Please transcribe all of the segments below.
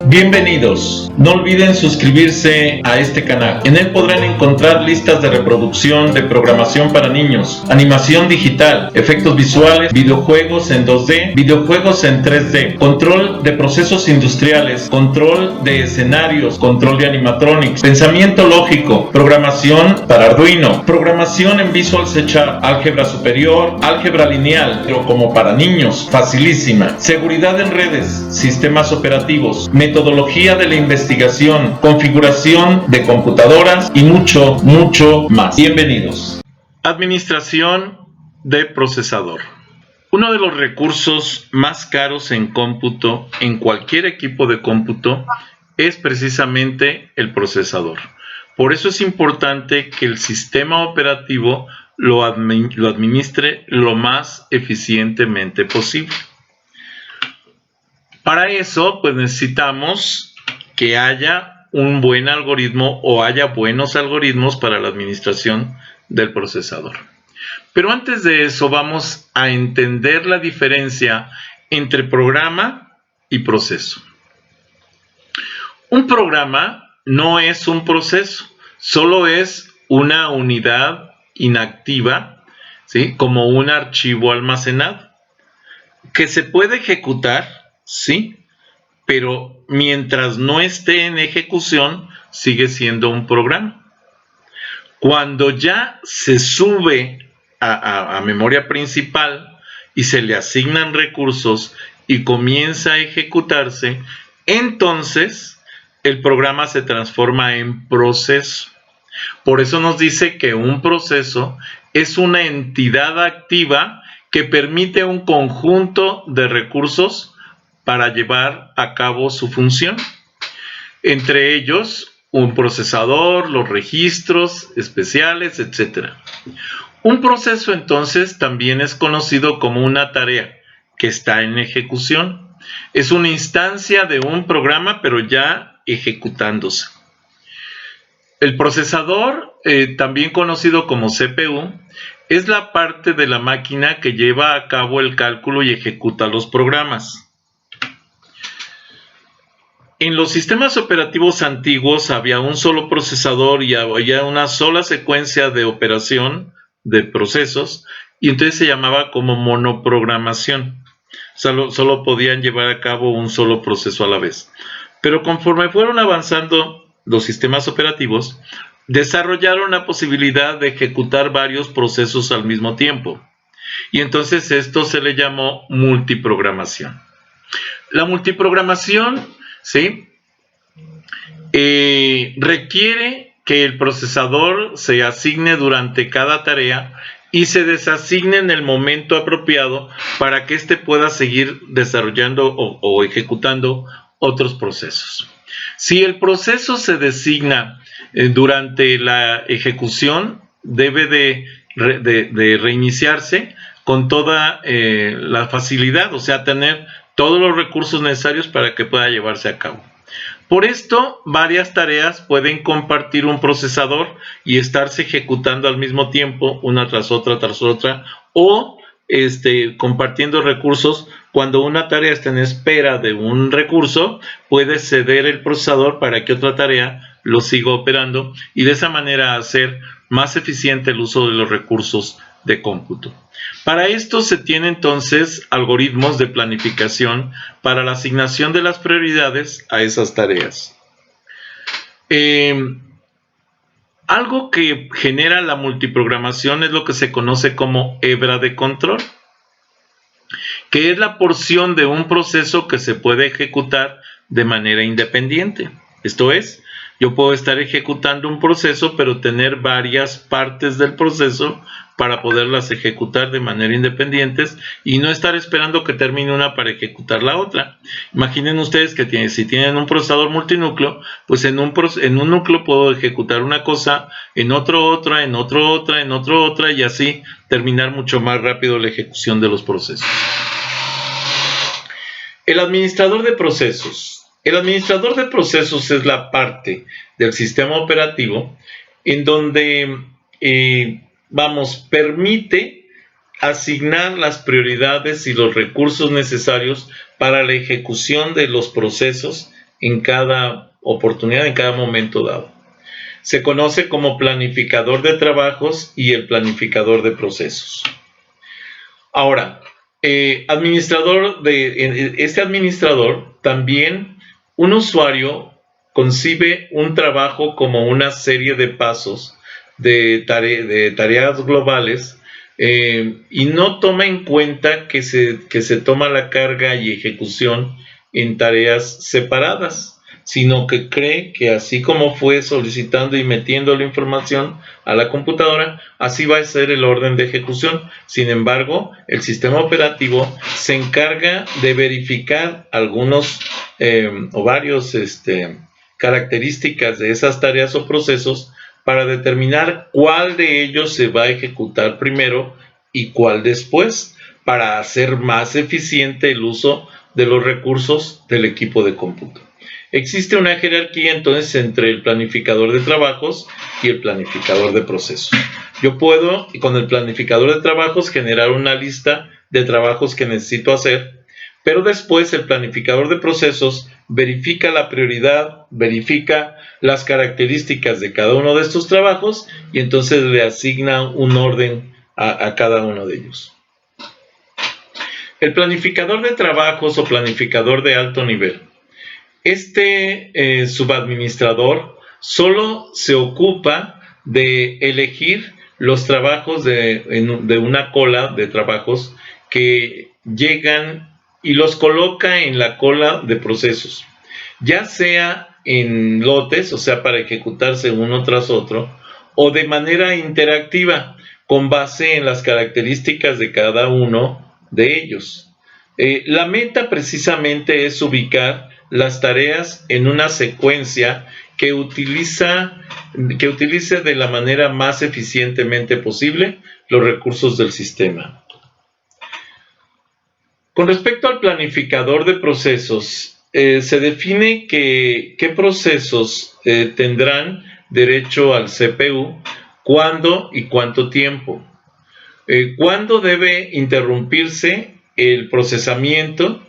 Bienvenidos, no olviden suscribirse a este canal. En él podrán encontrar listas de reproducción de programación para niños, animación digital, efectos visuales, videojuegos en 2D, videojuegos en 3D, control de procesos industriales, control de escenarios, control de animatronics, pensamiento lógico, programación para Arduino, programación en Visual C#, álgebra superior, álgebra lineal, pero como para niños, facilísima, seguridad en redes, sistemas operativos, metodología de la investigación, configuración de computadoras y mucho más. Bienvenidos. Administración de procesador. Uno de los recursos más caros en cómputo, en cualquier equipo de cómputo, es precisamente el procesador. Por eso es importante que el sistema operativo lo administre lo más eficientemente posible. Para eso, pues necesitamos que haya un buen algoritmo o haya buenos algoritmos para la administración del procesador. Pero antes de eso, vamos a entender la diferencia entre programa y proceso. Un programa no es un proceso, solo es una unidad inactiva, ¿sí? Como un archivo almacenado, que se puede ejecutar. Sí, pero mientras no esté en ejecución, sigue siendo un programa. Cuando ya se sube a memoria principal y se le asignan recursos y comienza a ejecutarse, entonces el programa se transforma en proceso. Por eso nos dice que un proceso es una entidad activa que permite un conjunto de recursos para llevar a cabo su función. Entre ellos, un procesador, los registros especiales, etc. Un proceso, entonces, también es conocido como una tarea que está en ejecución. Es una instancia de un programa, pero ya ejecutándose. El procesador, también conocido como CPU, es la parte de la máquina que lleva a cabo el cálculo y ejecuta los programas. En los sistemas operativos antiguos había un solo procesador y había una sola secuencia de operación de procesos, y entonces se llamaba como monoprogramación. Solo podían llevar a cabo un solo proceso a la vez. Pero conforme fueron avanzando los sistemas operativos, desarrollaron la posibilidad de ejecutar varios procesos al mismo tiempo. Y entonces esto se le llamó multiprogramación. La multiprogramación, ¿sí? Requiere que el procesador se asigne durante cada tarea y se desasigne en el momento apropiado para que éste pueda seguir desarrollando o ejecutando otros procesos. Si el proceso se designa durante la ejecución, debe de reiniciarse con toda la facilidad, o sea, tener todos los recursos necesarios para que pueda llevarse a cabo. Por esto, varias tareas pueden compartir un procesador y estarse ejecutando al mismo tiempo, una tras otra, o compartiendo recursos. Cuando una tarea está en espera de un recurso, puede ceder el procesador para que otra tarea lo siga operando y de esa manera hacer más eficiente el uso de los recursos de cómputo. Para esto se tienen entonces algoritmos de planificación para la asignación de las prioridades a esas tareas. Algo que genera la multiprogramación es lo que se conoce como hebra de control, que es la porción de un proceso que se puede ejecutar de manera independiente. Esto es, yo puedo estar ejecutando un proceso, pero tener varias partes del proceso para poderlas ejecutar de manera independiente y no estar esperando que termine una para ejecutar la otra. Imaginen ustedes que si tienen un procesador multinúcleo, pues en un núcleo puedo ejecutar una cosa, en otro otra, en otro otra, en otro otra, y así terminar mucho más rápido la ejecución de los procesos. El administrador de procesos. El administrador de procesos es la parte del sistema operativo en donde permite asignar las prioridades y los recursos necesarios para la ejecución de los procesos en cada oportunidad, en cada momento dado. Se conoce como planificador de trabajos y el planificador de procesos. Ahora, este administrador también, un usuario concibe un trabajo como una serie de pasos de tareas globales y no toma en cuenta que se toma la carga y ejecución en tareas separadas, sino que cree que así como fue solicitando y metiendo la información a la computadora, así va a ser el orden de ejecución. Sin embargo, el sistema operativo se encarga de verificar algunos o varios características de esas tareas o procesos para determinar cuál de ellos se va a ejecutar primero y cuál después, para hacer más eficiente el uso de los recursos del equipo de cómputo. Existe una jerarquía entonces entre el planificador de trabajos y el planificador de procesos. Yo puedo, con el planificador de trabajos, generar una lista de trabajos que necesito hacer, pero después el planificador de procesos verifica la prioridad, verifica las características de cada uno de estos trabajos y entonces le asigna un orden a cada uno de ellos. El planificador de trabajos o planificador de alto nivel. Este subadministrador solo se ocupa de elegir los trabajos de una cola de trabajos que llegan y los coloca en la cola de procesos, ya sea en lotes, o sea, para ejecutarse uno tras otro, o de manera interactiva, con base en las características de cada uno de ellos. La meta precisamente es ubicar las tareas en una secuencia que utilice de la manera más eficientemente posible los recursos del sistema. Con respecto al planificador de procesos, se define qué procesos tendrán derecho al CPU, cuándo y cuánto tiempo, cuándo debe interrumpirse el procesamiento,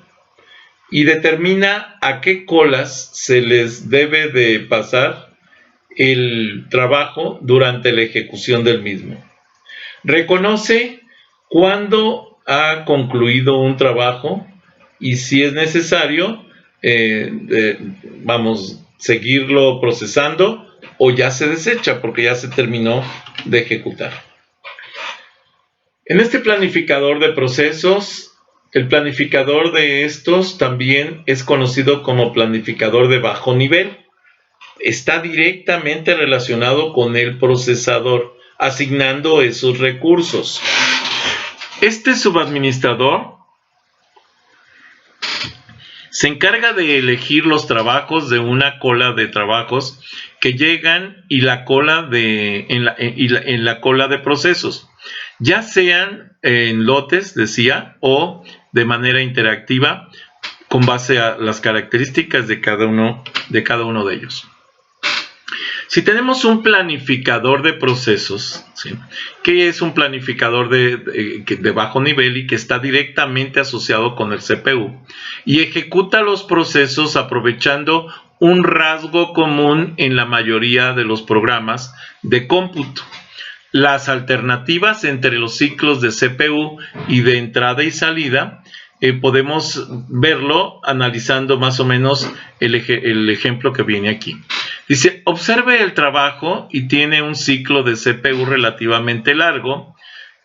y determina a qué colas se les debe de pasar el trabajo durante la ejecución del mismo. Reconoce cuándo ha concluido un trabajo y si es necesario, seguirlo procesando o ya se desecha porque ya se terminó de ejecutar. En este planificador de procesos, el planificador de estos también es conocido como planificador de bajo nivel. Está directamente relacionado con el procesador, asignando esos recursos. Este subadministrador se encarga de elegir los trabajos de una cola de trabajos que llegan y en la cola de procesos, ya sean en lotes, decía, o de manera interactiva con base a las características de cada uno de ellos. Si tenemos un planificador de procesos, ¿sí?, que es un planificador de bajo nivel y que está directamente asociado con el CPU y ejecuta los procesos aprovechando un rasgo común en la mayoría de los programas de cómputo. Las alternativas entre los ciclos de CPU y de entrada y salida podemos verlo analizando más o menos el ejemplo que viene aquí. Dice, observe el trabajo y tiene un ciclo de CPU relativamente largo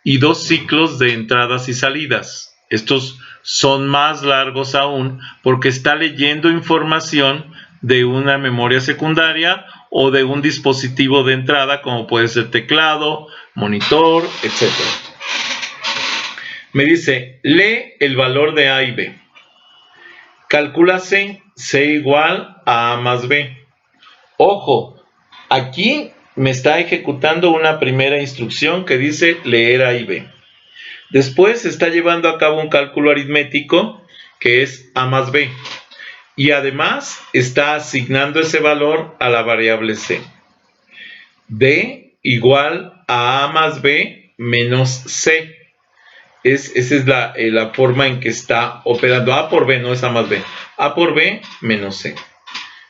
y dos ciclos de entradas y salidas. Estos son más largos aún porque está leyendo información de una memoria secundaria o de un dispositivo de entrada como puede ser teclado, monitor, etc. Me dice, lee el valor de A y B. Calcula C igual a A más B. Ojo, aquí me está ejecutando una primera instrucción que dice leer A y B. Después está llevando a cabo un cálculo aritmético que es A más B. Y además está asignando ese valor a la variable C. D igual a A más B menos C. Esa es la forma en que está operando. A por B no es A más B. A por B menos C.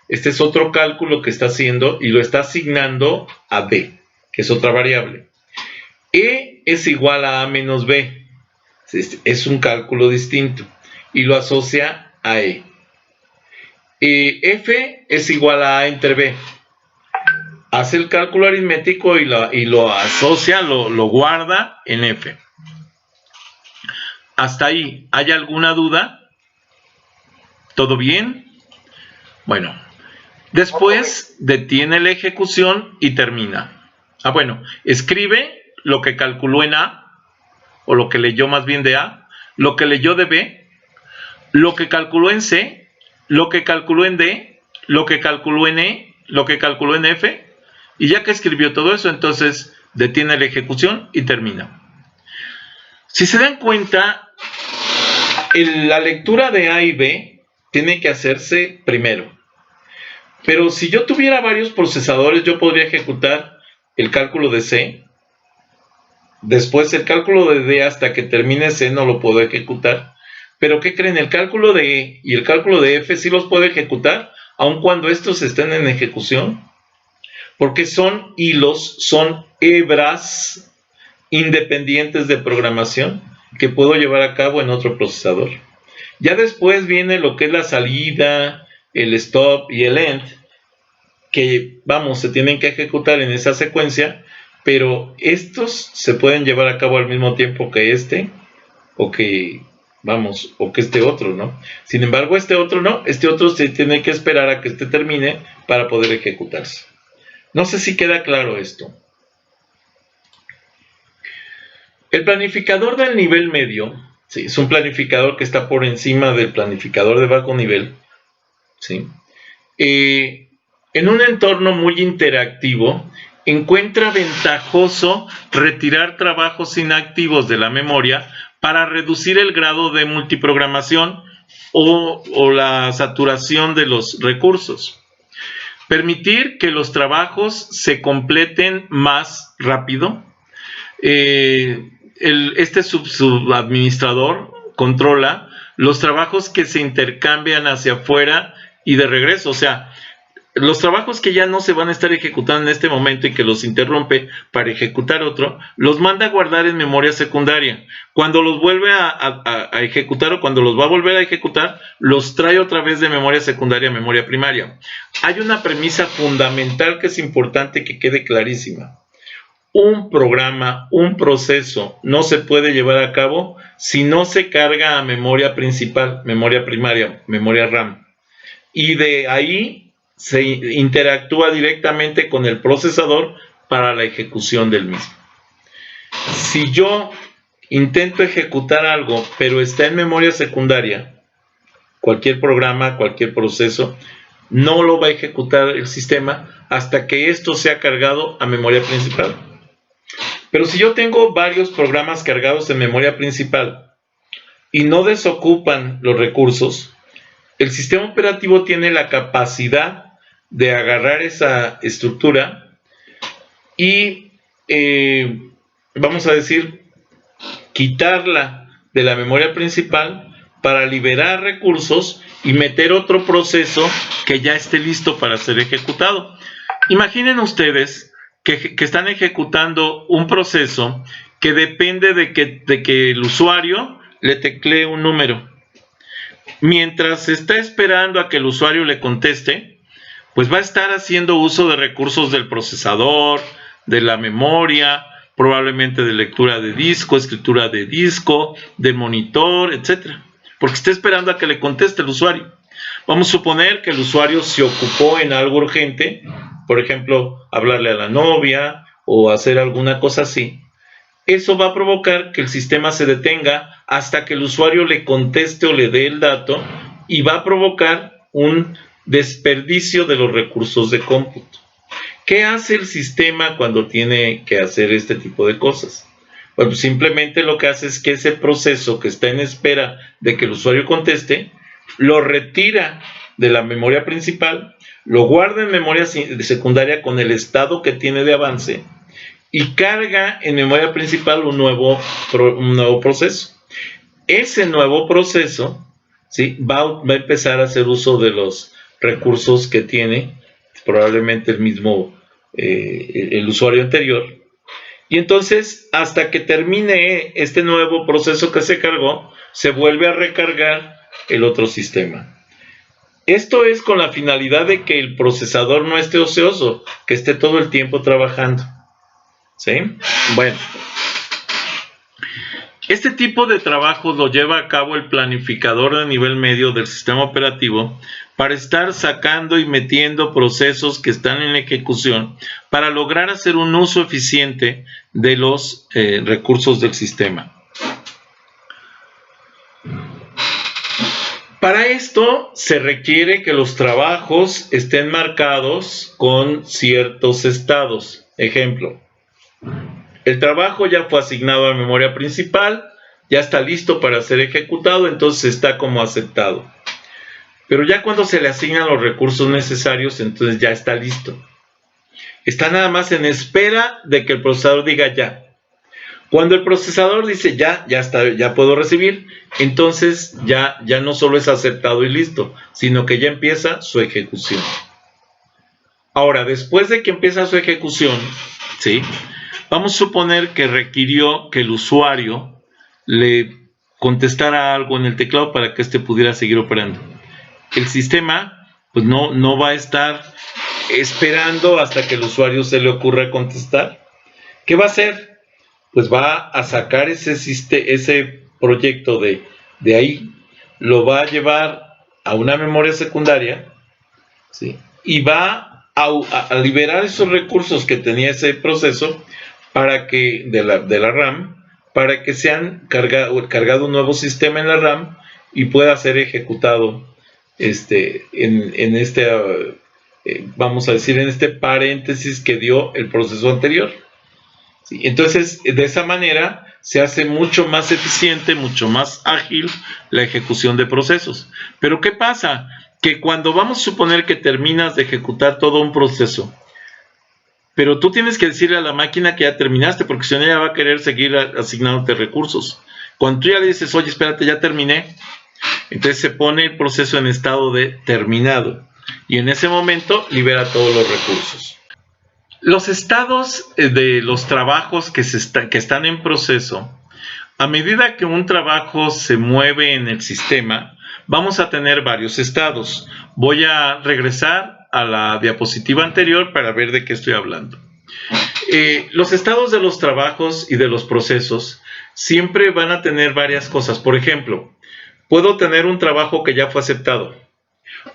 Este es otro cálculo que está haciendo y lo está asignando a B, que es otra variable. E es igual a menos B. Es un cálculo distinto y lo asocia a E. F es igual a A entre B. Hace el cálculo aritmético y lo asocia, lo guarda en F. Hasta ahí, ¿hay alguna duda? ¿Todo bien? Bueno, después detiene la ejecución y termina. Bueno, escribe lo que calculó en A, o lo que leyó más bien de A, lo que leyó de B, lo que calculó en C, lo que calculó en D, lo que calculó en E, lo que calculó en F, y ya que escribió todo eso, entonces detiene la ejecución y termina. Si se dan cuenta, la lectura de A y B tiene que hacerse primero. Pero si yo tuviera varios procesadores, yo podría ejecutar el cálculo de C. Después el cálculo de D hasta que termine C no lo puedo ejecutar. Pero ¿qué creen? El cálculo de E y el cálculo de F sí los puedo ejecutar, aun cuando estos estén en ejecución. Porque son hilos, son hebras independientes de programación que puedo llevar a cabo en otro procesador. Ya después viene lo que es la salida, el stop y el end, que se tienen que ejecutar en esa secuencia, pero estos se pueden llevar a cabo al mismo tiempo que este, o que este otro, ¿no? Sin embargo, este otro no, este otro se tiene que esperar a que este termine para poder ejecutarse. No sé si queda claro esto. El planificador del nivel medio, ¿sí? Es un planificador que está por encima del planificador de bajo nivel, ¿sí? En un entorno muy interactivo, encuentra ventajoso retirar trabajos inactivos de la memoria para reducir el grado de multiprogramación o la saturación de los recursos. Permitir que los trabajos se completen más rápido. Este subadministrador controla los trabajos que se intercambian hacia afuera y de regreso. O sea, los trabajos que ya no se van a estar ejecutando en este momento y que los interrumpe para ejecutar otro, los manda a guardar en memoria secundaria. Cuando los vuelve a ejecutar o cuando los va a volver a ejecutar, los trae otra vez de memoria secundaria a memoria primaria. Hay una premisa fundamental que es importante que quede clarísima. Un programa, un proceso no se puede llevar a cabo si no se carga a memoria principal, memoria primaria, memoria RAM. Y de ahí se interactúa directamente con el procesador para la ejecución del mismo. Si yo intento ejecutar algo, pero está en memoria secundaria, cualquier programa, cualquier proceso, no lo va a ejecutar el sistema hasta que esto sea cargado a memoria principal. Pero si yo tengo varios programas cargados en memoria principal y no desocupan los recursos, el sistema operativo tiene la capacidad de agarrar esa estructura y, vamos a decir, quitarla de la memoria principal para liberar recursos y meter otro proceso que ya esté listo para ser ejecutado. Imaginen ustedes que están ejecutando un proceso que depende de que el usuario le teclee un número. Mientras está esperando a que el usuario le conteste, pues va a estar haciendo uso de recursos del procesador, de la memoria, probablemente de lectura de disco, escritura de disco, de monitor, etc. Porque está esperando a que le conteste el usuario. Vamos a suponer que el usuario se ocupó en algo urgente, por ejemplo, hablarle a la novia o hacer alguna cosa así. Eso va a provocar que el sistema se detenga hasta que el usuario le conteste o le dé el dato y va a provocar un desperdicio de los recursos de cómputo. ¿Qué hace el sistema cuando tiene que hacer este tipo de cosas? Bueno, simplemente lo que hace es que ese proceso que está en espera de que el usuario conteste, lo retira de la memoria principal, lo guarda en memoria secundaria con el estado que tiene de avance y carga en memoria principal un nuevo proceso. Ese nuevo proceso, ¿sí?, va a empezar a hacer uso de los recursos que tiene, probablemente el mismo, el usuario anterior. Y entonces, hasta que termine este nuevo proceso que se cargó, se vuelve a recargar el otro sistema. Esto es con la finalidad de que el procesador no esté ocioso, que esté todo el tiempo trabajando. ¿Sí? Bueno. Este tipo de trabajo lo lleva a cabo el planificador de nivel medio del sistema operativo para estar sacando y metiendo procesos que están en ejecución para lograr hacer un uso eficiente de los recursos del sistema. Para esto se requiere que los trabajos estén marcados con ciertos estados. Ejemplo, el trabajo ya fue asignado a memoria principal, ya está listo para ser ejecutado, entonces está como aceptado. Pero ya cuando se le asignan los recursos necesarios, entonces ya está listo. Está nada más en espera de que el procesador diga ya. Cuando el procesador dice ya está, ya puedo recibir, entonces ya no solo es aceptado y listo, sino que ya empieza su ejecución. Ahora, después de que empieza su ejecución, ¿sí?, vamos a suponer que requirió que el usuario le contestara algo en el teclado para que éste pudiera seguir operando. El sistema pues no va a estar esperando hasta que el usuario se le ocurra contestar. ¿Qué va a hacer? Pues va a sacar ese proyecto de ahí, lo va a llevar a una memoria secundaria, ¿sí?, y va a liberar esos recursos que tenía ese proceso para que de la RAM, para que sean cargado un nuevo sistema en la RAM y pueda ser ejecutado vamos a decir, en este paréntesis que dio el proceso anterior. ¿Sí? Entonces, de esa manera se hace mucho más eficiente, mucho más ágil la ejecución de procesos. Pero ¿qué pasa? Que cuando vamos a suponer que terminas de ejecutar todo un proceso, pero tú tienes que decirle a la máquina que ya terminaste, porque si no ella va a querer seguir asignándote recursos. Cuando tú ya le dices, oye, espérate, ya terminé, entonces se pone el proceso en estado de terminado, y en ese momento libera todos los recursos. Los estados de los trabajos que están en proceso, a medida que un trabajo se mueve en el sistema, vamos a tener varios estados. Voy a regresar a la diapositiva anterior para ver de qué estoy hablando. Los estados de los trabajos y de los procesos siempre van a tener varias cosas. Por ejemplo, puedo tener un trabajo que ya fue aceptado,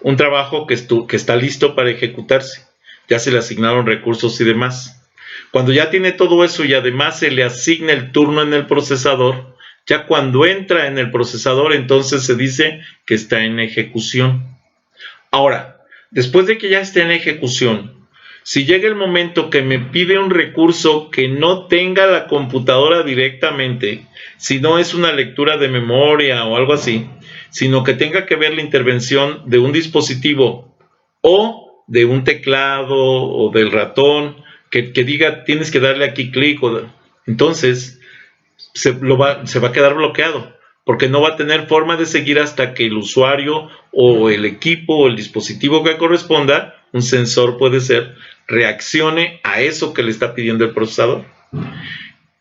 un trabajo que está listo para ejecutarse, ya se le asignaron recursos y demás. Cuando ya tiene todo eso y además se le asigna el turno en el procesador, ya cuando entra en el procesador, entonces se dice que está en ejecución. Ahora, después de que ya esté en ejecución, si llega el momento que me pide un recurso que no tenga la computadora directamente, si no es una lectura de memoria o algo así, sino que tenga que ver la intervención de un dispositivo o de un teclado o del ratón, que diga tienes que darle aquí clic, entonces se va a quedar bloqueado, porque no va a tener forma de seguir hasta que el usuario o el equipo o el dispositivo que corresponda, un sensor puede ser, reaccione a eso que le está pidiendo el procesador.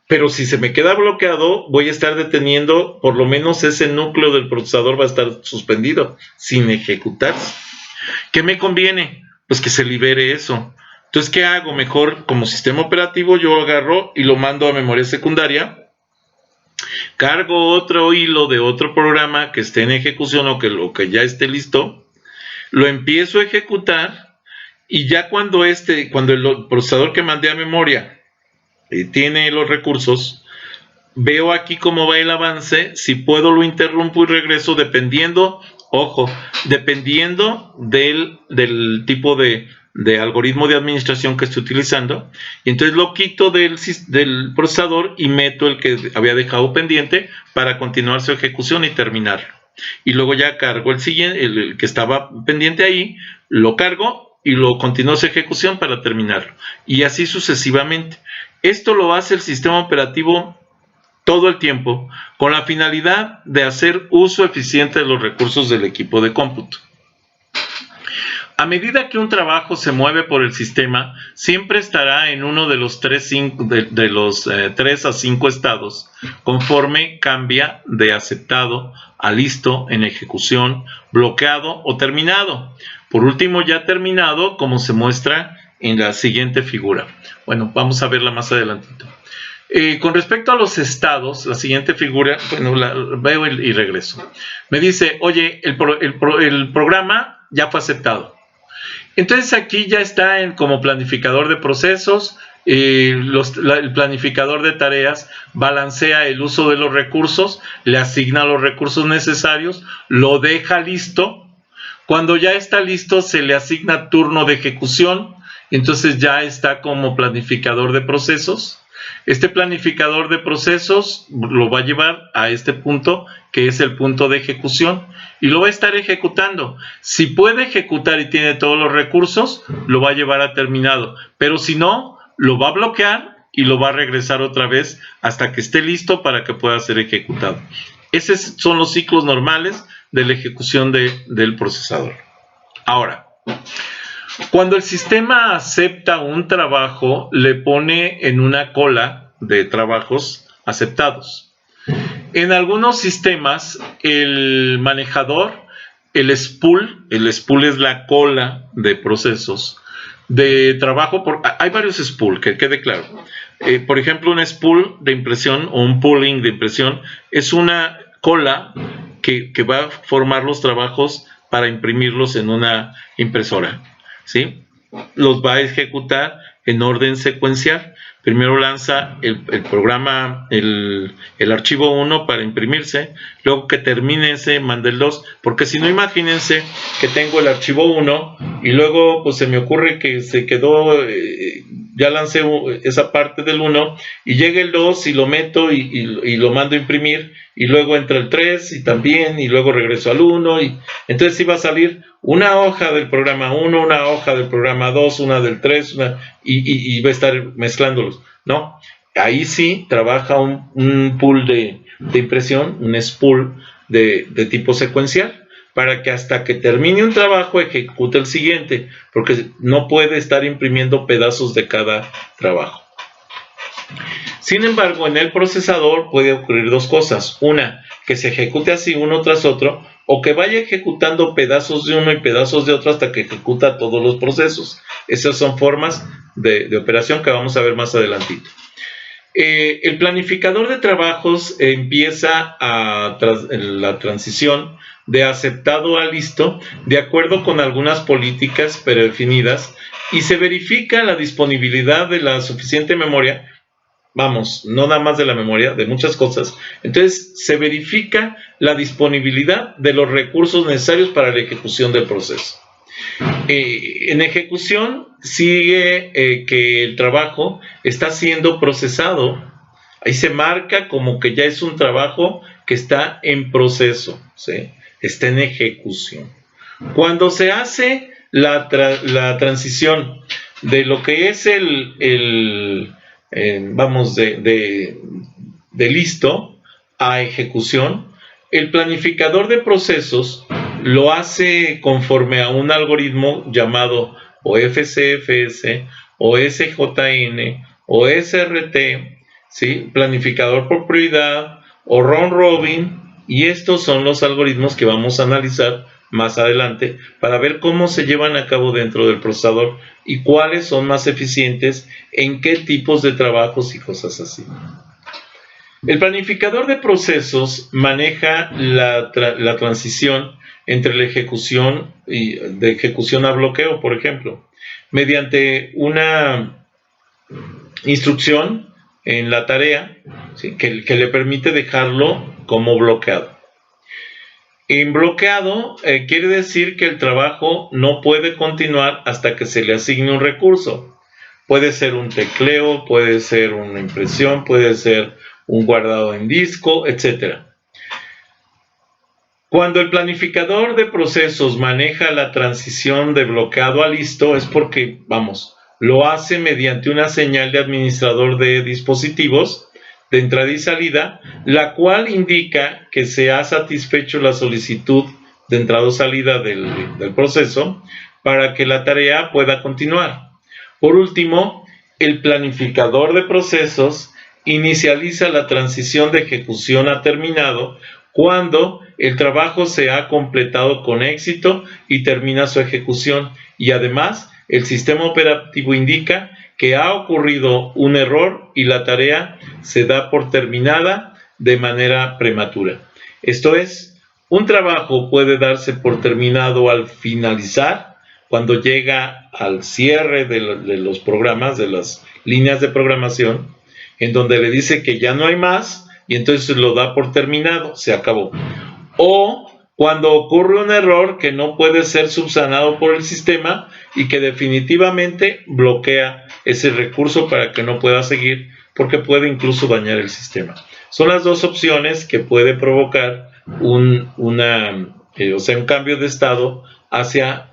Pero si se me queda bloqueado, voy a estar deteniendo, por lo menos ese núcleo del procesador va a estar suspendido, sin ejecutarse. ¿Qué me conviene? Pues que se libere eso. Entonces, ¿qué hago? Mejor, como sistema operativo, yo agarro y lo mando a memoria secundaria, cargo otro hilo de otro programa que esté en ejecución o que ya esté listo, lo empiezo a ejecutar, y ya cuando el procesador que mandé a memoria tiene los recursos, veo aquí cómo va el avance. Si puedo lo interrumpo y regreso dependiendo del tipo de algoritmo de administración que esté utilizando, y entonces lo quito del procesador y meto el que había dejado pendiente para continuar su ejecución y terminarlo. Y luego ya cargo el siguiente, el que estaba pendiente ahí, lo cargo y lo continúo su ejecución para terminarlo. Y así sucesivamente. Esto lo hace el sistema operativo todo el tiempo, con la finalidad de hacer uso eficiente de los recursos del equipo de cómputo. A medida que un trabajo se mueve por el sistema, siempre estará en uno de los 3 a 5 estados, conforme cambia de aceptado a listo, en ejecución, bloqueado o terminado. Por último, ya terminado, como se muestra en la siguiente figura. Bueno, vamos a verla más adelantito. Con respecto a los estados, la siguiente figura, bueno, la veo y regreso. Me dice, oye, el programa ya fue aceptado. Entonces aquí ya está como planificador de procesos, el planificador de tareas balancea el uso de los recursos, le asigna los recursos necesarios, lo deja listo. Cuando ya está listo se le asigna turno de ejecución, entonces ya está como planificador de procesos. Este planificador de procesos lo va a llevar a este punto, que es el punto de ejecución, y lo va a estar ejecutando. Si puede ejecutar y tiene todos los recursos, lo va a llevar a terminado, pero si no, lo va a bloquear y lo va a regresar otra vez hasta que esté listo para que pueda ser ejecutado. Esos son los ciclos normales de la ejecución del procesador. Ahora, cuando el sistema acepta un trabajo, le pone en una cola de trabajos aceptados. En algunos sistemas, el manejador, el spool es la cola de procesos de trabajo. Hay varios spool, que quede claro. Por ejemplo, un spool de impresión o un pooling de impresión es una cola que va a formar los trabajos para imprimirlos en una impresora, ¿sí? Los va a ejecutar en orden secuencial. Primero lanza el programa, el archivo 1 para imprimirse, luego que termine ese, manda el 2, porque si no, imagínense que tengo el archivo 1 y luego pues se me ocurre que se quedó, ya lancé esa parte del 1 y llega el 2 y lo meto y lo mando a imprimir, y luego entra el 3 y también, y luego regreso al 1, y entonces sí va a salir una hoja del programa 1, una hoja del programa 2, una del 3, y va a estar mezclándolos. No, ahí sí trabaja un pool de impresión, un spool de tipo secuencial, para que hasta que termine un trabajo ejecute el siguiente, porque no puede estar imprimiendo pedazos de cada trabajo. Sin embargo, en el procesador puede ocurrir dos cosas. Una, que se ejecute así uno tras otro, o que vaya ejecutando pedazos de uno y pedazos de otro hasta que ejecuta todos los procesos. Esas son formas de operación que vamos a ver más adelantito. El planificador de trabajos empieza la transición de aceptado a listo de acuerdo con algunas políticas predefinidas, y se verifica la disponibilidad de la suficiente memoria. Vamos, no nada más de la memoria, de muchas cosas. Entonces, se verifica la disponibilidad de los recursos necesarios para la ejecución del proceso. En ejecución sigue que el trabajo está siendo procesado. Ahí se marca como que ya es un trabajo que está en proceso, ¿sí? Está en ejecución. Cuando se hace la transición de lo que es de listo a ejecución, el planificador de procesos lo hace conforme a un algoritmo llamado o FCFS o SJN o SRT, ¿sí? Planificador por prioridad o round robin, y estos son los algoritmos que vamos a analizar más adelante para ver cómo se llevan a cabo dentro del procesador y cuáles son más eficientes en qué tipos de trabajos y cosas así. El planificador de procesos maneja la transición entre la ejecución de ejecución a bloqueo, por ejemplo, mediante una instrucción en la tarea, ¿sí? que le permite dejarlo como bloqueado. En bloqueado quiere decir que el trabajo no puede continuar hasta que se le asigne un recurso. Puede ser un tecleo, puede ser una impresión, puede ser un guardado en disco, etc. Cuando el planificador de procesos maneja la transición de bloqueado a listo es porque, lo hace mediante una señal de administrador de dispositivos de entrada y salida, la cual indica que se ha satisfecho la solicitud de entrada o salida del proceso para que la tarea pueda continuar. Por último, el planificador de procesos inicializa la transición de ejecución a terminado cuando el trabajo se ha completado con éxito y termina su ejecución, y además el sistema operativo indica que ha ocurrido un error y la tarea se da por terminada de manera prematura. Esto es, un trabajo puede darse por terminado al finalizar, cuando llega al cierre de los programas, de las líneas de programación, en donde le dice que ya no hay más y entonces lo da por terminado, se acabó. O cuando ocurre un error que no puede ser subsanado por el sistema y que definitivamente bloquea ese recurso para que no pueda seguir, porque puede incluso dañar el sistema. Son las dos opciones que puede provocar un cambio de estado hacia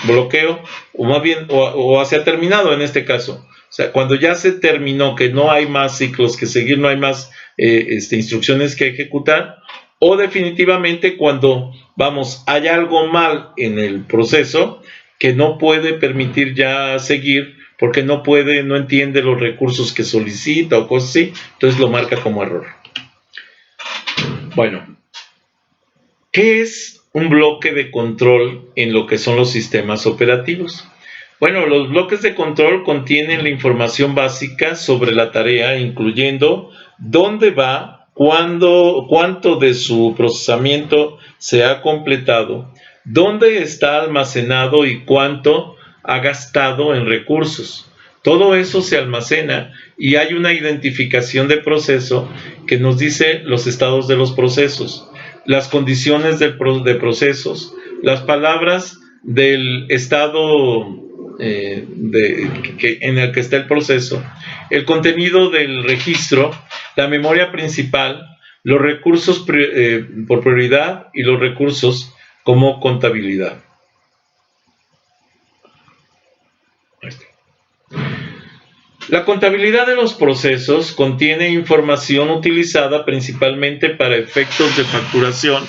bloqueo, o más bien o hacia terminado en este caso. O sea, cuando ya se terminó, que no hay más ciclos que seguir, no hay más instrucciones que ejecutar, o definitivamente cuando, hay algo mal en el proceso que no puede permitir ya seguir porque no entiende los recursos que solicita o cosas así, entonces lo marca como error. Bueno, ¿qué es un bloque de control en lo que son los sistemas operativos? Bueno, los bloques de control contienen la información básica sobre la tarea, incluyendo dónde va, cuánto de su procesamiento se ha completado, dónde está almacenado y cuánto ha gastado en recursos. Todo eso se almacena y hay una identificación de proceso que nos dice los estados de los procesos, las condiciones de procesos, las palabras del estado en el que está el proceso, el contenido del registro, la memoria principal, los recursos por prioridad y los recursos como contabilidad. La contabilidad de los procesos contiene información utilizada principalmente para efectos de facturación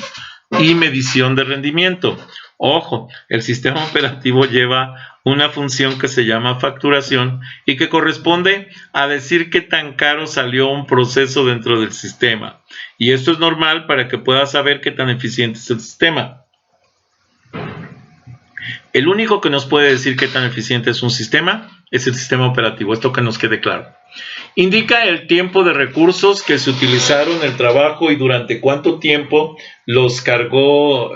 y medición de rendimiento. Ojo, el sistema operativo lleva una función que se llama facturación y que corresponde a decir qué tan caro salió un proceso dentro del sistema. Y esto es normal para que puedas saber qué tan eficiente es el sistema. El único que nos puede decir qué tan eficiente es un sistema es el sistema operativo, esto que nos quede claro. Indica el tiempo de recursos que se utilizaron en el trabajo y durante cuánto tiempo los cargó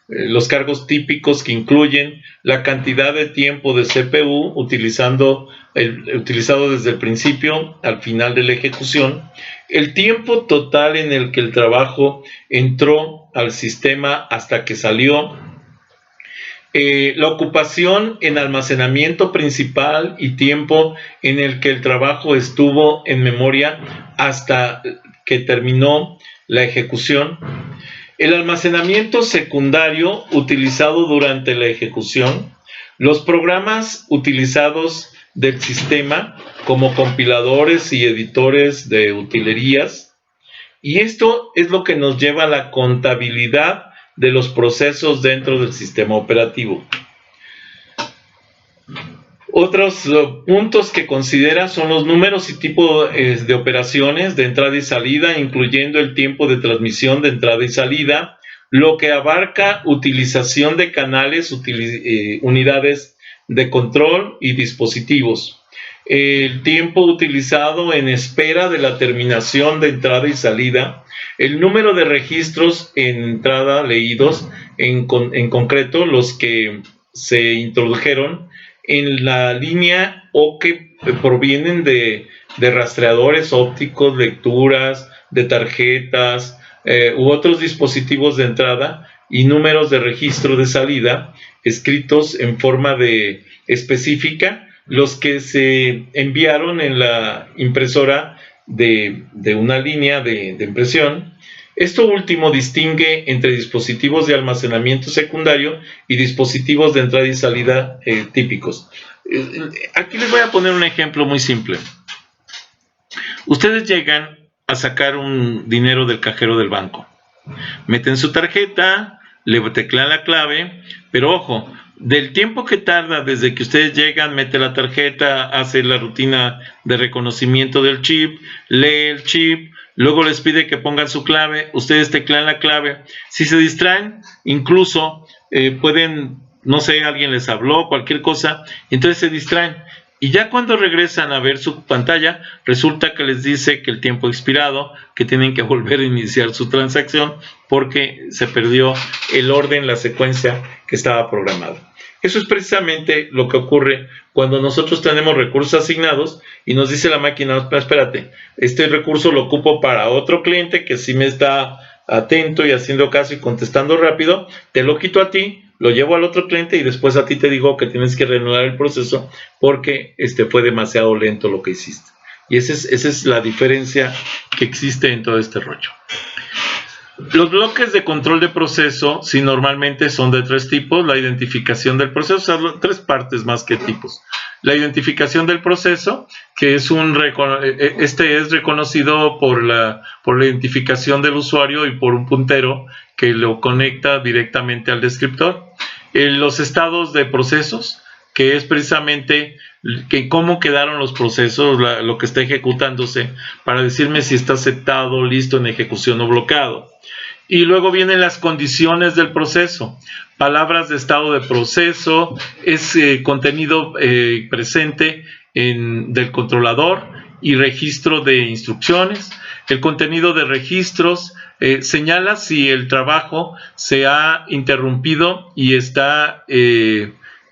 los cargos típicos, que incluyen la cantidad de tiempo de CPU utilizado desde el principio al final de la ejecución, el tiempo total en el que el trabajo entró al sistema hasta que salió, la ocupación en almacenamiento principal y tiempo en el que el trabajo estuvo en memoria hasta que terminó la ejecución, el almacenamiento secundario utilizado durante la ejecución, los programas utilizados del sistema como compiladores y editores de utilerías, y esto es lo que nos lleva a la contabilidad de los procesos dentro del sistema operativo. Otros puntos que considera son los números y tipo de operaciones de entrada y salida, incluyendo el tiempo de transmisión de entrada y salida, lo que abarca utilización de canales, unidades de control y dispositivos, el tiempo utilizado en espera de la terminación de entrada y salida, el número de registros en entrada leídos, en concreto los que se introdujeron en la línea o que provienen de rastreadores ópticos, lecturas, de tarjetas u otros dispositivos de entrada, y números de registro de salida escritos en forma específica, los que se enviaron en la impresora de una línea de impresión. Esto último distingue entre dispositivos de almacenamiento secundario y dispositivos de entrada y salida típicos. Aquí les voy a poner un ejemplo muy simple. Ustedes llegan a sacar un dinero del cajero del banco. Meten su tarjeta, le teclean la clave, pero ojo, del tiempo que tarda desde que ustedes llegan, mete la tarjeta, hace la rutina de reconocimiento del chip, lee el chip, luego les pide que pongan su clave, ustedes teclean la clave. Si se distraen, incluso pueden, no sé, alguien les habló, cualquier cosa, entonces se distraen. Y ya cuando regresan a ver su pantalla, resulta que les dice que el tiempo ha expirado, que tienen que volver a iniciar su transacción porque se perdió el orden, la secuencia que estaba programada. Eso es precisamente lo que ocurre cuando nosotros tenemos recursos asignados y nos dice la máquina, espérate, este recurso lo ocupo para otro cliente que sí me está atento y haciendo caso y contestando rápido, te lo quito a ti, lo llevo al otro cliente y después a ti te digo que tienes que reanudar el proceso porque fue demasiado lento lo que hiciste. Y esa es la diferencia que existe en todo este rollo. Los bloques de control de proceso, sí, normalmente son de 3 tipos. La identificación del proceso, o sea, 3 partes más que tipos. La identificación del proceso, que es es reconocido por la identificación del usuario y por un puntero que lo conecta directamente al descriptor. Los estados de procesos, que es precisamente cómo quedaron los procesos, lo que está ejecutándose, para decirme si está aceptado, listo, en ejecución o bloqueado. Y luego vienen las condiciones del proceso, palabras de estado de proceso, es contenido presente del controlador y registro de instrucciones. El contenido de registros señala si el trabajo se ha interrumpido y está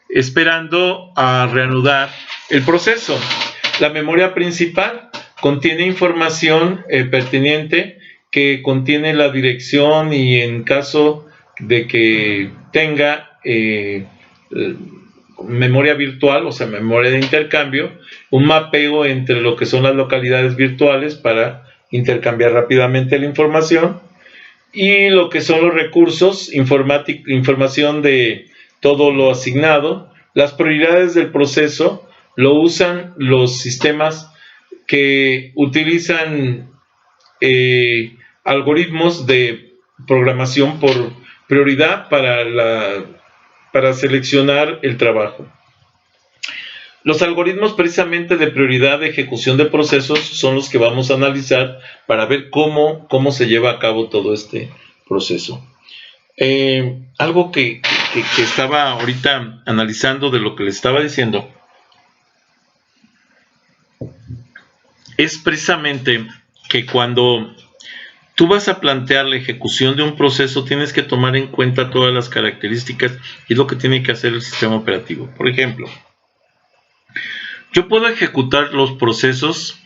esperando a reanudar el proceso. La memoria principal contiene información pertinente que contiene la dirección y en caso de que tenga memoria virtual, o sea, memoria de intercambio, un mapeo entre lo que son las localidades virtuales para intercambiar rápidamente la información y lo que son los recursos, información de todo lo asignado. Las prioridades del proceso lo usan los sistemas que utilizan algoritmos de programación por prioridad para seleccionar el trabajo. Los algoritmos precisamente de prioridad de ejecución de procesos son los que vamos a analizar para ver cómo se lleva a cabo todo este proceso. Algo que estaba ahorita analizando de lo que les estaba diciendo es precisamente que cuando tú vas a plantear la ejecución de un proceso, tienes que tomar en cuenta todas las características y lo que tiene que hacer el sistema operativo. Por ejemplo, yo puedo ejecutar los procesos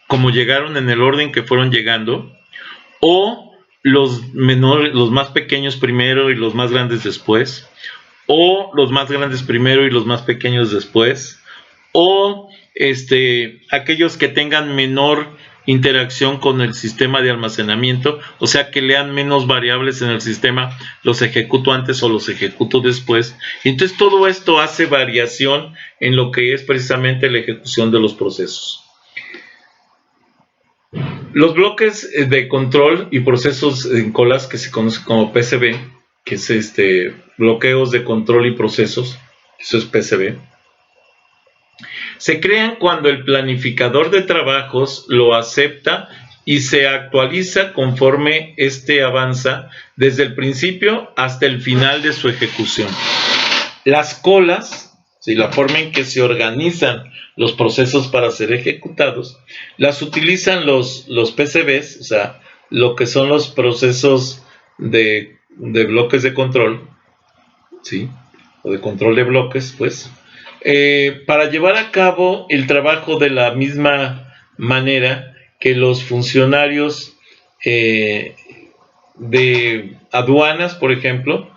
como llegaron en el orden que fueron llegando, o los más pequeños primero y los más grandes después, o los más grandes primero y los más pequeños después, o aquellos que tengan menor interacción con el sistema de almacenamiento, o sea que lean menos variables en el sistema, los ejecuto antes o los ejecuto después. Y entonces todo esto hace variación en lo que es precisamente la ejecución de los procesos. Los bloques de control y procesos en colas, que se conocen como PCB, que es bloqueos de control y procesos, eso es PCB, se crean cuando el planificador de trabajos lo acepta y se actualiza conforme avanza desde el principio hasta el final de su ejecución. Las colas, ¿sí?, la forma en que se organizan los procesos para ser ejecutados, las utilizan los PCBs, o sea, lo que son los procesos de bloques de control, ¿sí?, o de control de bloques, pues, para llevar a cabo el trabajo de la misma manera que los funcionarios de aduanas, por ejemplo,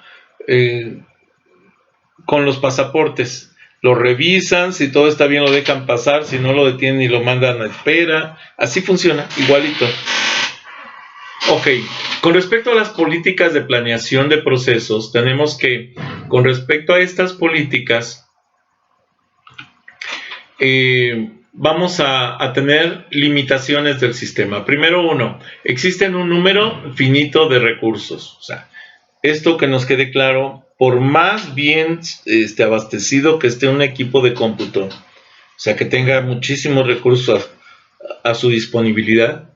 con los pasaportes. Lo revisan, si todo está bien lo dejan pasar, si no lo detienen y lo mandan a espera. Así funciona, igualito. Ok, con respecto a las políticas de planeación de procesos, tenemos que, con respecto a estas políticas, vamos a tener limitaciones del sistema. Primero, existen un número finito de recursos. O sea, esto que nos quede claro, por más bien abastecido que esté un equipo de cómputo, o sea, que tenga muchísimos recursos a su disponibilidad,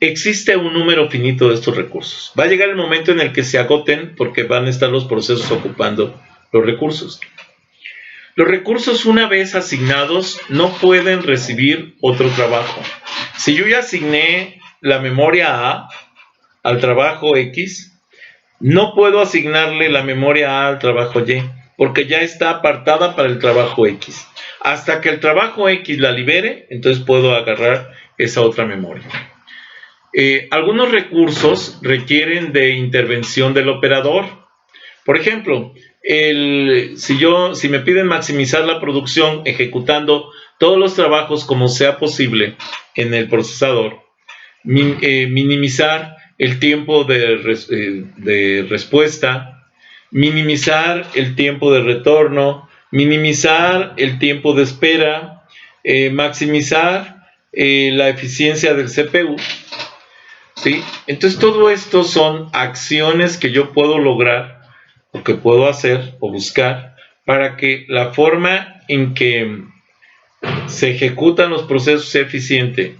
existe un número finito de estos recursos. Va a llegar el momento en el que se agoten porque van a estar los procesos ocupando los recursos. Los recursos, una vez asignados, no pueden recibir otro trabajo. Si yo ya asigné la memoria A al trabajo X, no puedo asignarle la memoria A al trabajo Y, porque ya está apartada para el trabajo X. Hasta que el trabajo X la libere, entonces puedo agarrar esa otra memoria. Algunos recursos requieren de intervención del operador. Por ejemplo, si me piden maximizar la producción ejecutando todos los trabajos como sea posible en el procesador, minimizar el tiempo de respuesta, minimizar el tiempo de retorno, minimizar el tiempo de espera, maximizar la eficiencia del CPU, ¿sí? Entonces todo esto son acciones que yo puedo lograr o que puedo hacer o buscar para que la forma en que se ejecutan los procesos sea eficiente.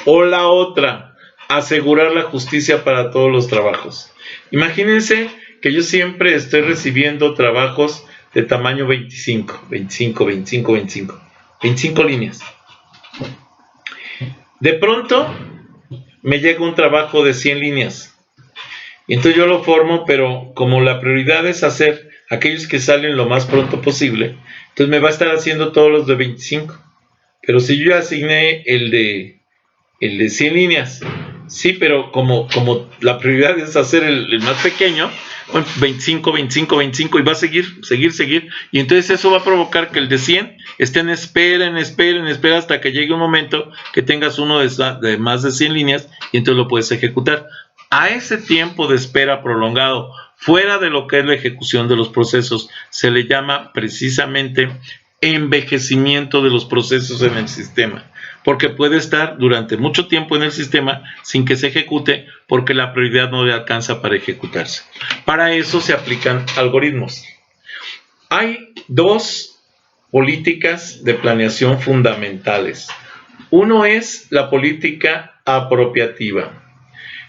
O la otra, asegurar la justicia para todos los trabajos. Imagínense que yo siempre estoy recibiendo trabajos de tamaño 25 líneas. De pronto me llega un trabajo de 100 líneas. Y entonces yo lo formo, pero como la prioridad es hacer aquellos que salen lo más pronto posible, entonces me va a estar haciendo todos los de 25. Pero si yo ya asigné el de 100 líneas, sí, pero como la prioridad es hacer el más pequeño, bueno, 25, y va a seguir, y entonces eso va a provocar que el de 100 esté en espera, hasta que llegue un momento que tengas uno de más de 100 líneas, y entonces lo puedes ejecutar. A ese tiempo de espera prolongado, fuera de lo que es la ejecución de los procesos, se le llama precisamente envejecimiento de los procesos en el sistema, porque puede estar durante mucho tiempo en el sistema sin que se ejecute porque la prioridad no le alcanza para ejecutarse. Para eso se aplican algoritmos. Hay dos políticas de planeación fundamentales. Uno es la política apropiativa.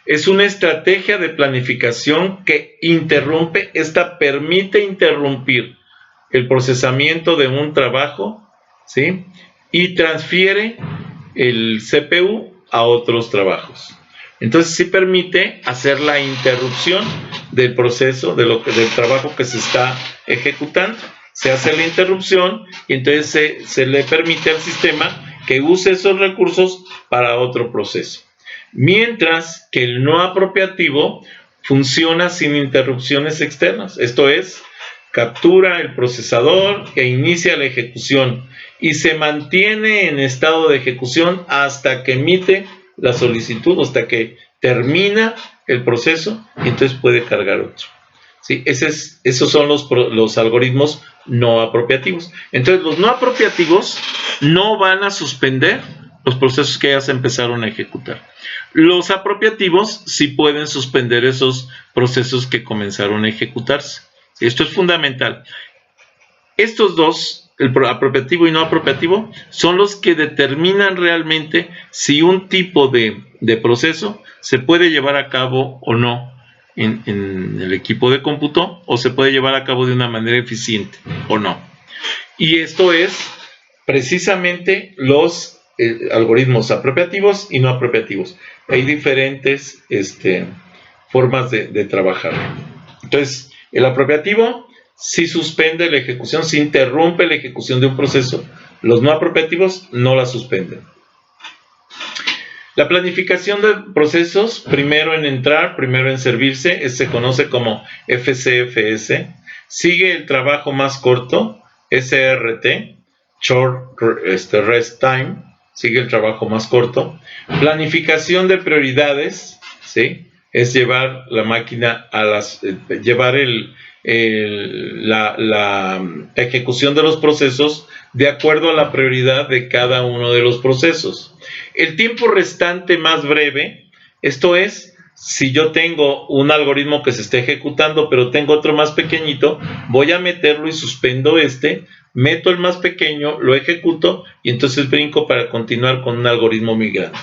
Es una estrategia de planificación que permite interrumpir el procesamiento de un trabajo, ¿sí? Y transfiere el CPU a otros trabajos. Entonces sí permite hacer la interrupción del proceso, del trabajo que se está ejecutando. Se hace la interrupción y entonces se le permite al sistema que use esos recursos para otro proceso. Mientras que el no apropiativo funciona sin interrupciones externas. Esto es, captura el procesador e inicia la ejecución y se mantiene en estado de ejecución hasta que emite la solicitud, hasta que termina el proceso y entonces puede cargar otro. ¿Sí? Esos son los algoritmos no apropiativos. Entonces los no apropiativos no van a suspender los procesos que ya se empezaron a ejecutar. Los apropiativos sí pueden suspender esos procesos que comenzaron a ejecutarse. Esto es fundamental. Estos dos, el apropiativo y no apropiativo, son los que determinan realmente si un tipo de proceso se puede llevar a cabo o no en el equipo de cómputo, o se puede llevar a cabo de una manera eficiente o no. Y esto es precisamente los algoritmos apropiativos y no apropiativos. Hay diferentes formas de trabajar. Entonces, el apropiativo sí suspende la ejecución, sí interrumpe la ejecución de un proceso. Los no apropiativos no la suspenden. La planificación de procesos, primero en entrar, primero en servirse, se conoce como FCFS. Sigue el trabajo más corto, SRT, Short Rest Time. Sigue el trabajo más corto. Planificación de prioridades, ¿sí? Es llevar la máquina llevar la ejecución de los procesos de acuerdo a la prioridad de cada uno de los procesos. El tiempo restante más breve, esto es, si yo tengo un algoritmo que se está ejecutando, pero tengo otro más pequeñito, voy a meterlo y suspendo meto el más pequeño, lo ejecuto y entonces brinco para continuar con un algoritmo muy grande.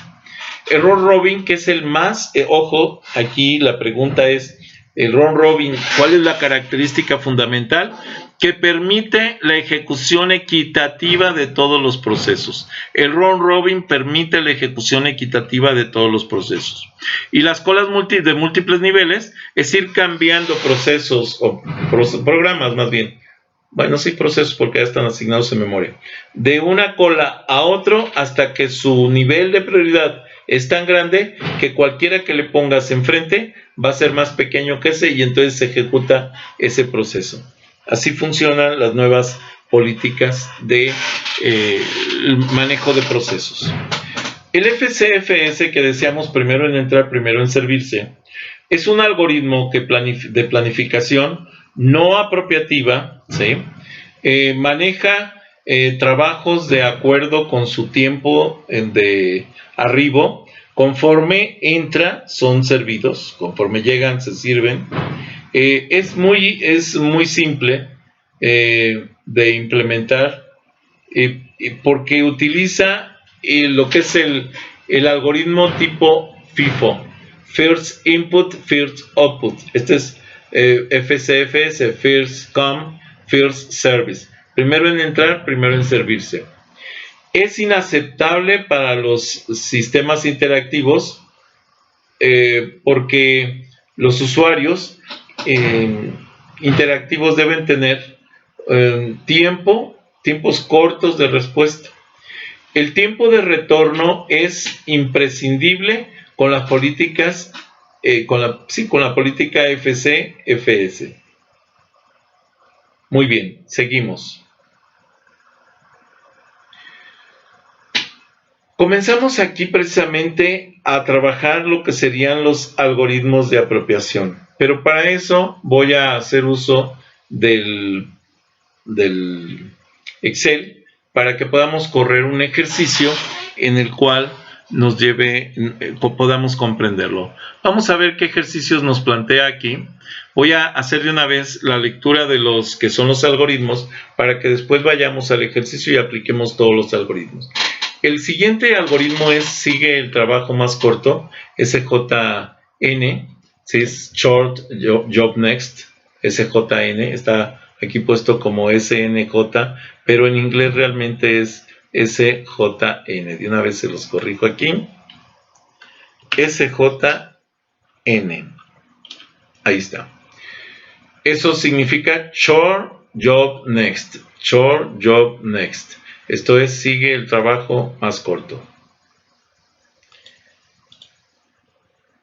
El round robin, que es el más, ojo, aquí la pregunta es, el round robin, ¿cuál es la característica fundamental? Que permite la ejecución equitativa de todos los procesos. El round robin permite la ejecución equitativa de todos los procesos. Y las colas de múltiples niveles es ir cambiando procesos, o programas más bien. Bueno, sí, procesos porque ya están asignados en memoria. De una cola a otro hasta que su nivel de prioridad es tan grande que cualquiera que le pongas enfrente va a ser más pequeño que ese y entonces se ejecuta ese proceso. Así funcionan las nuevas políticas de manejo de procesos. El FCFS, que decíamos primero en entrar, primero en servirse, es un algoritmo de planificación no apropiativa, ¿sí? Maneja trabajos de acuerdo con su tiempo de arribo. Conforme entra, son servidos. Conforme llegan, se sirven. Es muy simple de implementar porque utiliza lo que es el algoritmo tipo FIFO. First Input, First Output. Este es FCFS, First Come, First Service. Primero en entrar, primero en servirse. Es inaceptable para los sistemas interactivos porque los usuarios interactivos deben tener tiempos cortos de respuesta. El tiempo de retorno es imprescindible con las políticas, con la política FC-FS. Muy bien, seguimos. Comenzamos aquí precisamente a trabajar lo que serían los algoritmos de apropiación, pero para eso voy a hacer uso del Excel para que podamos correr un ejercicio en el cual nos podamos comprenderlo. Vamos a ver qué ejercicios nos plantea aquí. Voy a hacer de una vez la lectura de los que son los algoritmos para que después vayamos al ejercicio y apliquemos todos los algoritmos. El siguiente algoritmo sigue el trabajo más corto, SJN, ¿sí? Es Short Job Next, SJN, está aquí puesto como SNJ, pero en inglés realmente es SJN. De una vez se los corrijo aquí. SJN. Ahí está. Eso significa Short Job Next. Short Job Next. Esto es, sigue el trabajo más corto.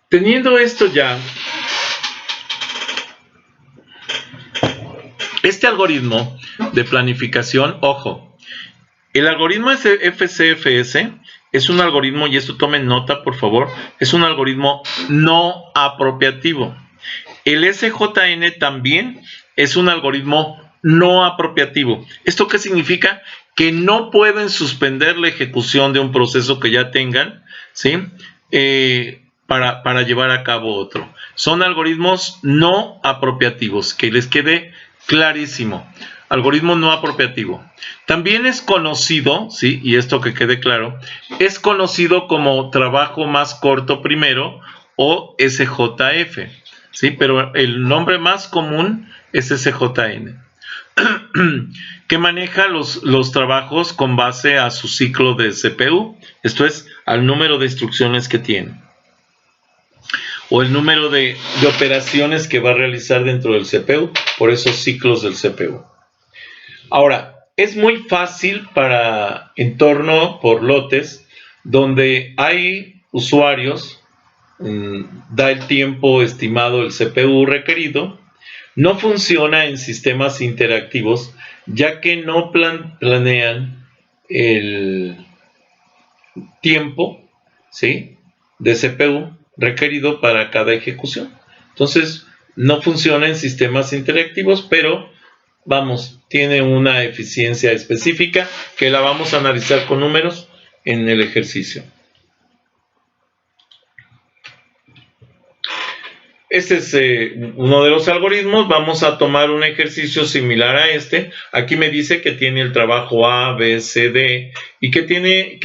Teniendo esto ya, este algoritmo de planificación, ojo, el algoritmo FCFS es un algoritmo, y esto tomen nota por favor, es un algoritmo no apropiativo. El SJN también es un algoritmo no apropiativo. ¿Esto qué significa? Que no pueden suspender la ejecución de un proceso que ya tengan, ¿sí? Para llevar a cabo otro. Son algoritmos no apropiativos, que les quede clarísimo. Algoritmo no apropiativo. También es conocido, ¿sí? Y esto que quede claro, es conocido como trabajo más corto primero o SJF, ¿sí? Pero el nombre más común es SJN. Que maneja los trabajos con base a su ciclo de CPU, esto es, al número de instrucciones que tiene, o el número de operaciones que va a realizar dentro del CPU, por esos ciclos del CPU. Ahora, es muy fácil para entorno por lotes, donde hay usuarios, da el tiempo estimado del CPU requerido. No funciona en sistemas interactivos, ya que no planean el tiempo, ¿sí?, de CPU requerido para cada ejecución. Entonces, no funciona en sistemas interactivos, pero, vamos, tiene una eficiencia específica que la vamos a analizar con números en el ejercicio. Este es uno de los algoritmos. Vamos a tomar un ejercicio similar a este. Aquí me dice que tiene el trabajo A, B, C, D y que tiene,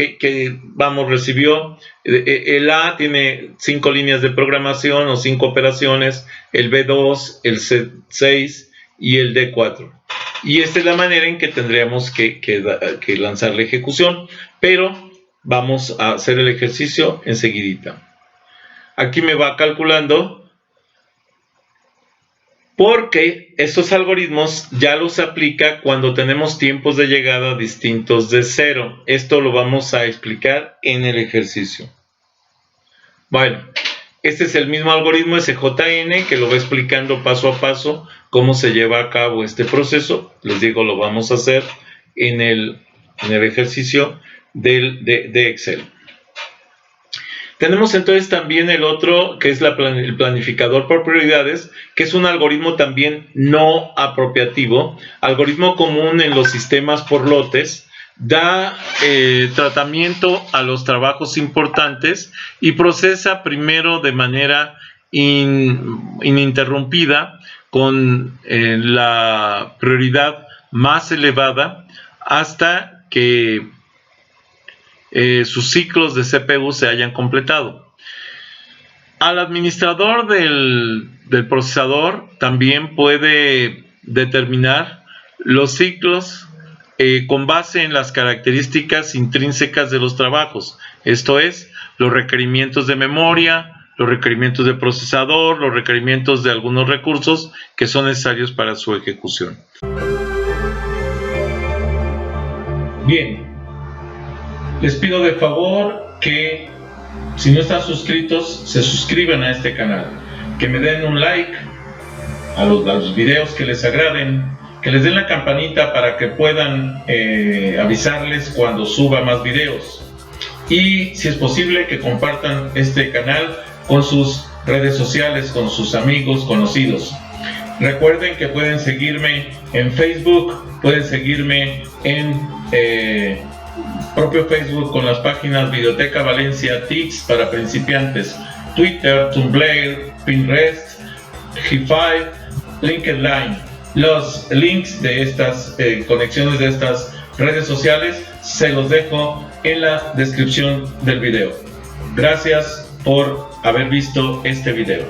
recibió, el A tiene 5 líneas de programación o 5 operaciones, el B 2, el C 6 y el D 4. Y esta es la manera en que tendríamos que lanzar la ejecución, pero vamos a hacer el ejercicio enseguidita. Aquí me va calculando, porque estos algoritmos ya los aplica cuando tenemos tiempos de llegada distintos de 0. Esto lo vamos a explicar en el ejercicio. Bueno, este es el mismo algoritmo SJN que lo va explicando paso a paso cómo se lleva a cabo este proceso. Les digo, lo vamos a hacer en el ejercicio de Excel. Tenemos entonces también el otro, que es el planificador por prioridades, que es un algoritmo también no apropiativo, algoritmo común en los sistemas por lotes, da tratamiento a los trabajos importantes y procesa primero de manera ininterrumpida con la prioridad más elevada hasta que sus ciclos de CPU se hayan completado. Al administrador del procesador también puede determinar los ciclos con base en las características intrínsecas de los trabajos, esto es, los requerimientos de memoria, los requerimientos de procesador, los requerimientos de algunos recursos que son necesarios para su ejecución. Bien. Les pido de favor que, si no están suscritos, se suscriban a este canal, que me den un like a los videos que les agraden, que les den la campanita para que puedan avisarles cuando suba más videos, y si es posible que compartan este canal con sus redes sociales, con sus amigos, conocidos. Recuerden que pueden seguirme en Facebook, pueden seguirme en propio Facebook con las páginas Videoteca Valencia, TICS para principiantes, Twitter, Tumblr, Pinterest, G5, LinkedIn. Los links de estas conexiones de estas redes sociales se los dejo en la descripción del video. Gracias por haber visto este video.